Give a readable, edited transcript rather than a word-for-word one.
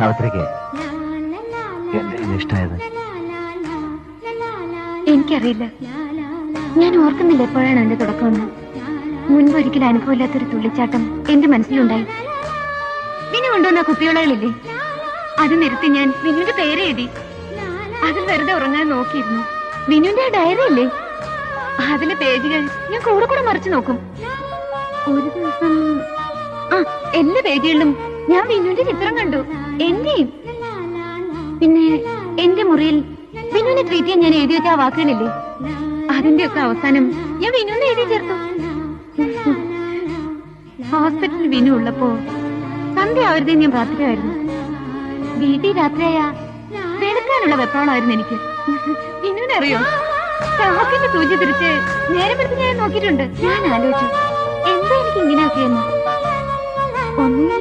സാവിത്രിക്ക് എന്തെങ്കിലും ഇഷ്ടമായത്? എനിക്കറിയില്ല. ഞാൻ ഓർക്കുന്നില്ല എപ്പോഴാണ് എന്റെ തുടക്കമെന്ന്. മുൻപ് ഒരിക്കലും അനുഭവമില്ലാത്തൊരു തുള്ളിച്ചാട്ടം എന്റെ മനസ്സിലുണ്ടായി. വിനു കൊണ്ടുവന്ന കുപ്പിയോളകളില്ലേ, അത് നിർത്തി ഞാൻ വിനുവിന്റെ പേര് എഴുതി. അതിൽ വെറുതെ ഉറങ്ങാൻ നോക്കിയിരുന്നു. വിനുവിന്റെ ആ ഡയറി ഇല്ലേ, അതിലെ പേജുകൾ ഞാൻ കൂടെ കൂടെ മറിച്ചു നോക്കും. ഒരു ദിവസം എല്ലാ പേജുകളിലും ഞാൻ വിനുവിന്റെ ചിത്രം കണ്ടു, എന്റെയും. പിന്നെ എന്റെ മുറിയിൽ വിനുവിനെ ട്രീറ്റ് ചെയ്യാൻ ഞാൻ എഴുതി വെച്ച ആ വാക്കുകളില്ലേ, അതിന്റെ ഒക്കെ അവസാനം ഞാൻ വിനുവിനെ എഴുതി ചേർത്തു. ഹോസ്പിറ്റലിൽ വിനു ഉള്ളപ്പോ സന്ധ്യ ആവരുതേ ഞാൻ പ്രാർത്ഥിക്കുമായിരുന്നു. വീട്ടിൽ രാത്രിയായ വെളുക്കാനുള്ള വെപ്രോളായിരുന്നു എനിക്ക്. വിനുവിനറിയോ, കാക്കിന്റെ സൂചി തിരിച്ച് നേരപ്പെടുത്തി ഞാൻ നോക്കിയിട്ടുണ്ട്. ഞാൻ ആലോചിച്ചു, എന്താ എനിക്ക് ഇങ്ങനെയൊക്കെയെന്ന്. ഒന്നും